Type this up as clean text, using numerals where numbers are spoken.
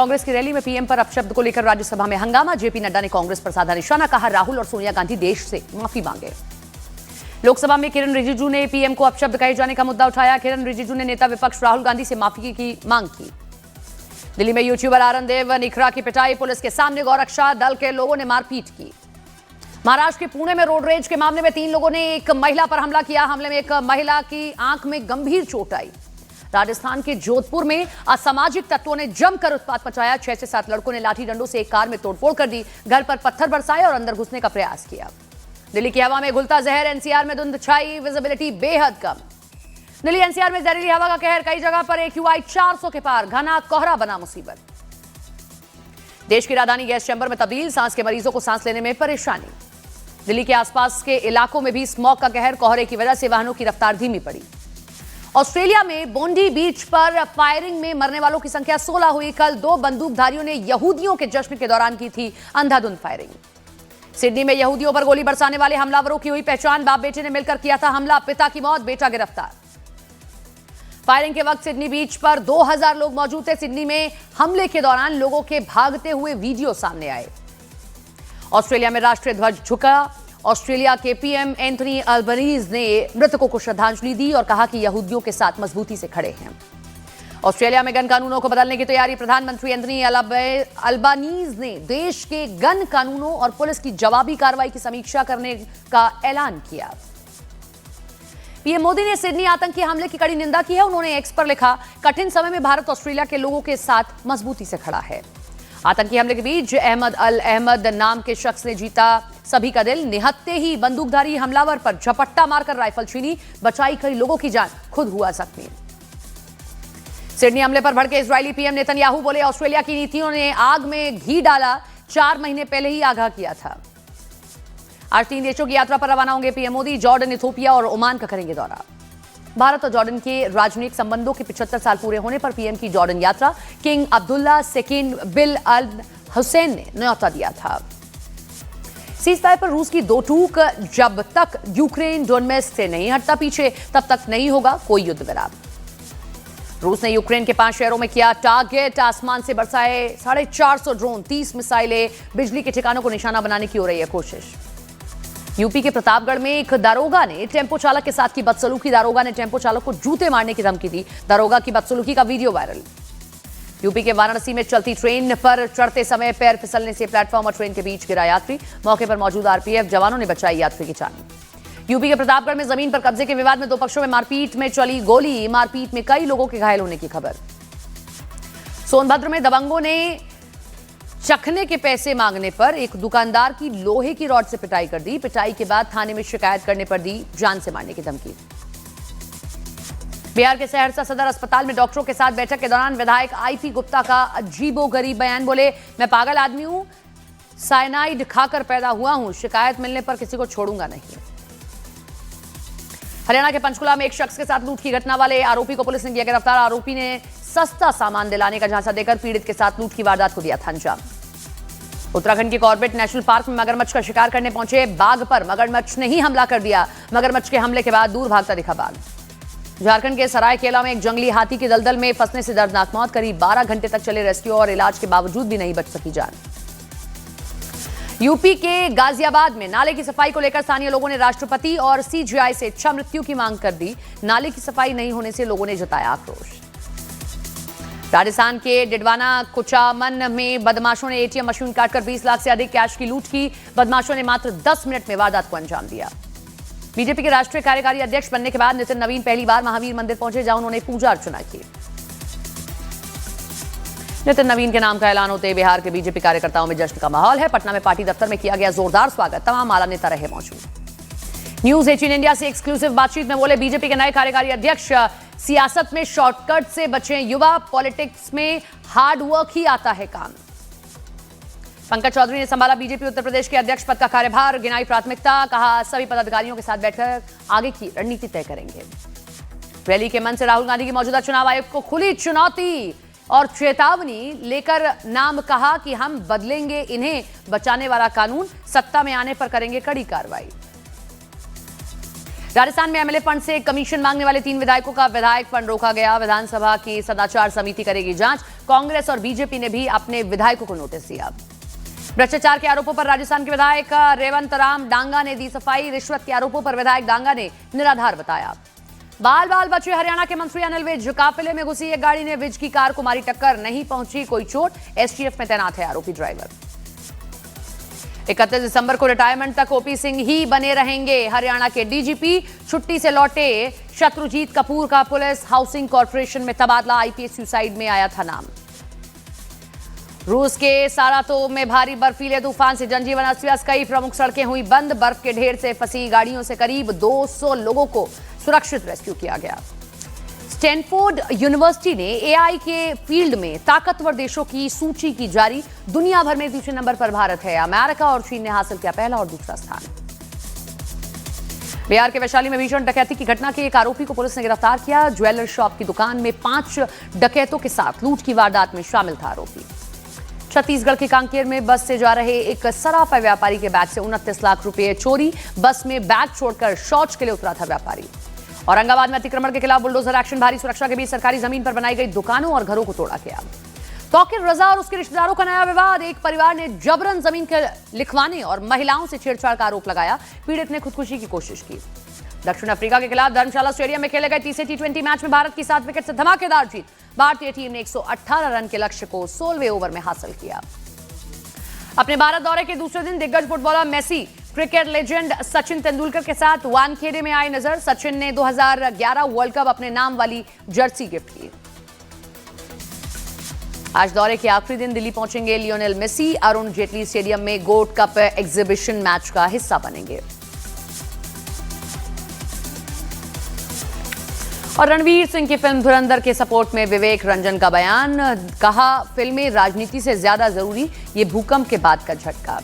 कांग्रेस की रैली में पीएम पर अपशब्द को लेकर राज्यसभा में हंगामा। जेपी नड्डा ने कांग्रेस पर साधा निशाना, कहा राहुल और सोनिया गांधी देश से माफी मांगे। लोकसभा में किरण रिजिजू ने पीएम को अपशब्द कहे जाने का मुद्दा उठाया। किरण रिजिजू ने नेता विपक्ष राहुल गांधी से माफी की मांग की। दिल्ली में यूट्यूबर आरनदेव निखरा की पिटाई, पुलिस के सामने गौरक्षा दल के लोगों ने मारपीट की। महाराष्ट्र के पुणे में रोड रेज के मामले में 3 लोगों ने एक महिला पर हमला किया। हमले में एक महिला की आंख में गंभीर चोट आई। राजस्थान के जोधपुर में असामाजिक तत्वों ने जमकर उत्पात मचाया। 6 से 7 लड़कों ने लाठी डंडों से एक कार में तोड़फोड़ कर दी, घर पर पत्थर बरसाए और अंदर घुसने का प्रयास किया। दिल्ली की हवा में घुलता जहर, एनसीआर में धुंध छाई, विजिबिलिटी बेहद कम। दिल्ली एनसीआर में जहरीली हवा का कहर, कई जगह पर AQI 400 के पार, घना कोहरा बना मुसीबत। देश की राजधानी गैस चैम्बर में तब्दील, सांस के मरीजों को सांस लेने में परेशानी। दिल्ली के आसपास के इलाकों में भी स्मॉग का कहर, कोहरे की वजह से वाहनों की रफ्तार धीमी पड़ी। ऑस्ट्रेलिया में बोंडी बीच पर फायरिंग में मरने वालों की संख्या 16 हुई। कल 2 बंदूकधारियों ने यहूदियों के जश्न के दौरान की थी अंधाधुंध फायरिंग। सिडनी में यहूदियों पर गोली बरसाने वाले हमलावरों की हुई पहचान, बाप बेटे ने मिलकर किया था हमला, पिता की मौत, बेटा गिरफ्तार। फायरिंग के वक्त सिडनी बीच पर 2000 लोग मौजूद थे। सिडनी में हमले के दौरान लोगों के भागते हुए वीडियो सामने आए। ऑस्ट्रेलिया में राष्ट्रीय ध्वज झुका। ऑस्ट्रेलिया के पीएम एंथनी अल्बनीज ने मृतकों को श्रद्धांजलि दी और कहा कि यहूदियों के साथ मजबूती से खड़े हैं। ऑस्ट्रेलिया में गन कानूनों को बदलने की तैयारी, प्रधानमंत्री एंथनी अल्बनीज ने देश के गन कानूनों और पुलिस की जवाबी कार्रवाई की समीक्षा करने का ऐलान किया। पीएम मोदी ने सिडनी आतंकी हमले की कड़ी निंदा की है। उन्होंने एक्स पर लिखा, कठिन समय में भारत ऑस्ट्रेलिया के लोगों के साथ मजबूती से खड़ा है। आतंकी हमले के बीच अहमद अल अहमद नाम के शख्स ने जीता सभी का दिल। निहत्ते ही बंदूकधारी हमलावर पर झपट्टा मारकर राइफल छीनी, बचाई कई लोगों की जान, खुद हुआ जख्मी। सिडनी हमले पर भड़के इजरायली पीएम नेतन्याहू बोले, ऑस्ट्रेलिया की नीतियों ने आग में घी डाला, 4 महीने पहले ही आगाह किया था। आज 3 देशों की यात्रा पर रवाना होंगे पीएम मोदी। जॉर्डन, इथियोपिया और ओमान का करेंगे दौरा। भारत और जॉर्डन के राजनयिक संबंधों के 75 साल पूरे होने पर पीएम की जॉर्डन यात्रा, किंग अब्दुल्ला सेकेंड बिल अल हुसैन ने न्योता दिया था। सीजफायर पर रूस की 2 टूक, जब तक यूक्रेन डोनबास से नहीं हटता पीछे तब तक नहीं होगा कोई युद्ध विराम। रूस ने यूक्रेन के 5 शहरों में किया टारगेट, आसमान से बरसाए 450 ड्रोन, 30 मिसाइलें, बिजली के ठिकानों को निशाना बनाने की हो रही है कोशिश। यूपी के प्रतापगढ़ में एक दारोगा ने टेंपो चालक के साथ की बदसलूकी। दारोगा ने टेंपो चालक को जूते मारने की धमकी दी। दारोगा की बदसलूकी का वीडियो वायरल। यूपी के वाराणसी में चलती ट्रेन पर चढ़ते समय पैर फिसलने से प्लेटफॉर्म और ट्रेन के बीच गिरा यात्री। मौके पर मौजूद आरपीएफ जवानों ने बचाई यात्री की जान। यूपी के प्रतापगढ़ में जमीन पर कब्जे के विवाद में 2 पक्षों में मारपीट में चली गोली। मारपीट में कई लोगों के घायल होने की खबर। सोनभद्र में दबंगों ने चखने के पैसे मांगने पर एक दुकानदार की लोहे की रॉड से पिटाई कर दी। पिटाई के बाद थाने में शिकायत करने पर दी जान से मारने की धमकी। बिहार के सहरसा सदर अस्पताल में डॉक्टरों के साथ बैठक के दौरान विधायक आईपी गुप्ता का अजीबोगरीब बयान। बोले, मैं पागल आदमी हूं, साइनाइड खाकर पैदा हुआ हूं, शिकायत मिलने पर किसी को छोड़ूंगा नहीं। हरियाणा के पंचकुला में एक शख्स के साथ लूट की घटना वाले आरोपी को पुलिस ने किया गिरफ्तार। आरोपी ने सस्ता सामान दिलाने का झांसा देकर पीड़ित के साथ लूट की वारदात को दिया था अंजाम। उत्तराखंड के कॉर्बेट नेशनल पार्क में मगरमच्छ का शिकार करने पहुंचे बाघ पर मगरमच्छ ने ही हमला कर दिया। मगरमच्छ के हमले के बाद दूर भागता दिखा बाघ। झारखंड के सरायकेला में एक जंगली हाथी की दलदल में फंसने से दर्दनाक मौत। करीब 12 घंटे तक चले रेस्क्यू और इलाज के बावजूद भी नहीं बच सकी जान। यूपी के गाजियाबाद में नाले की सफाई को लेकर स्थानीय लोगों ने राष्ट्रपति और सीजीआई से इच्छा मृत्यु की मांग कर दी। नाले की सफाई नहीं होने से लोगों ने जताया आक्रोश। राजस्थान के डिडवाना कुचामन में बदमाशों ने एटीएम मशीन काटकर 20 लाख से अधिक कैश की लूट की। बदमाशों ने मात्र 10 मिनट में वारदात को अंजाम दिया। बीजेपी के राष्ट्रीय कार्यकारी अध्यक्ष बनने के बाद नितिन नवीन पहली बार महावीर मंदिर पहुंचे, जहां उन्होंने पूजा अर्चना की। नितिन नवीन के नाम का ऐलान होते बिहार के बीजेपी कार्यकर्ताओं में जश्न का माहौल है। पटना में पार्टी दफ्तर में किया गया जोरदार स्वागत, तमाम आला नेता रहे मौजूद। न्यूज 18 इंडिया से एक्सक्लूसिव बातचीत में बोले बीजेपी के नए कार्यकारी अध्यक्ष, सियासत में शॉर्टकट से बचे युवा, पॉलिटिक्स में हार्ड वर्क ही आता है काम। पंकज चौधरी ने संभाला बीजेपी उत्तर प्रदेश के अध्यक्ष पद का कार्यभार, गिनाई प्राथमिकता, कहा सभी पदाधिकारियों के साथ बैठकर आगे की रणनीति तय करेंगे। रैली के मन से राहुल गांधी की मौजूदा चुनाव आयोग को खुली चुनौती और चेतावनी लेकर नाम, कहा कि हम बदलेंगे इन्हें बचाने वाला कानून, सत्ता में आने पर करेंगे कड़ी कार्रवाई। राजस्थान में एमएलए फंड से कमीशन मांगने वाले 3 विधायकों का विधायक फंड रोका गया। विधानसभा की सदाचार समिति करेगी जांच। कांग्रेस और बीजेपी ने भी अपने विधायकों को नोटिस दिया। भ्रष्टाचार के आरोपों पर राजस्थान के विधायक रेवंत राम डांगा ने दी सफाई। रिश्वत के आरोपों पर विधायक डांगा ने निराधार बताया। बाल बाल बचे हरियाणा के मंत्री अनिल विज। काफिले में घुसी एक गाड़ी ने विज की कार को मारी टक्कर, नहीं पहुंची कोई चोट। एसटीएफ में तैनात है आरोपी ड्राइवर। 31 दिसंबर को रिटायरमेंट तक ओपी सिंह ही बने रहेंगे हरियाणा के डीजीपी। छुट्टी से लौटे शत्रुजीत कपूर का पुलिस हाउसिंग कॉर्पोरेशन में तबादला। आईपीएस सुसाइड में आया था नाम। रूस के सारातोव में भारी बर्फीले तूफान से जनजीवन अस्त व्यस्त। कई प्रमुख सड़कें हुई बंद। बर्फ के ढेर से फंसी गाड़ियों से करीब 200 लोगों को सुरक्षित रेस्क्यू किया गया। स्टैनफोर्ड यूनिवर्सिटी ने एआई के फील्ड में ताकतवर देशों की सूची की जारी। दुनिया भर में दूसरे नंबर पर भारत है। अमेरिका और चीन ने हासिल किया पहला और दूसरा स्थान। बिहार के वैशाली में भीषण डकैती की घटना के एक आरोपी को पुलिस ने गिरफ्तार किया। ज्वेलर शॉप की दुकान में 5 डकैतों के साथ लूट की वारदात में शामिल था आरोपी। छत्तीसगढ़ के कांकेर में बस से जा रहे एक सराफा व्यापारी के बैग से 29 लाख रुपए चोरी। बस में बैग छोड़कर शौच के लिए उतरा था व्यापारी। औरंगाबाद में अतिक्रमण के खिलाफ बुलडोजर एक्शन। भारी सुरक्षा के बीच सरकारी जमीन पर बनाई गई दुकानों और घरों को तोड़ा गया। तौकीर रजा और उसके रिश्तेदारों का नया विवाद। एक परिवार ने जबरन जमीन के लिखवाने और महिलाओं से छेड़छाड़ का आरोप लगाया। पीड़ित ने खुदकुशी की कोशिश की। दक्षिण अफ्रीका के खिलाफ धर्मशाला स्टेडियम में खेले गए तीसरे टी20 मैच में भारत की 7 विकेट से धमाकेदार जीत। भारतीय टीम ने 118 रन के लक्ष्य को 16वें ओवर में हासिल किया। अपने भारत दौरे के दूसरे दिन दिग्गज footballer Messi cricket legend Sachin Tendulkar के साथ वानखेड़े में आए नजर। सचिन ने 2011 वर्ल्ड कप अपने नाम वाली जर्सी गिफ्ट की। आज दौरे के आखिरी दिन दिल्ली पहुंचेंगे Lionel Messi. Arun Jaitley stadium में गोल्ड कप एग्जीबिशन मैच का हिस्सा बनेंगे। और रणवीर सिंह की फिल्म धुरंधर के सपोर्ट में विवेक रंजन का बयान। कहा, फिल्में राजनीति से ज्यादा जरूरी, ये भूकंप के बाद का झटका।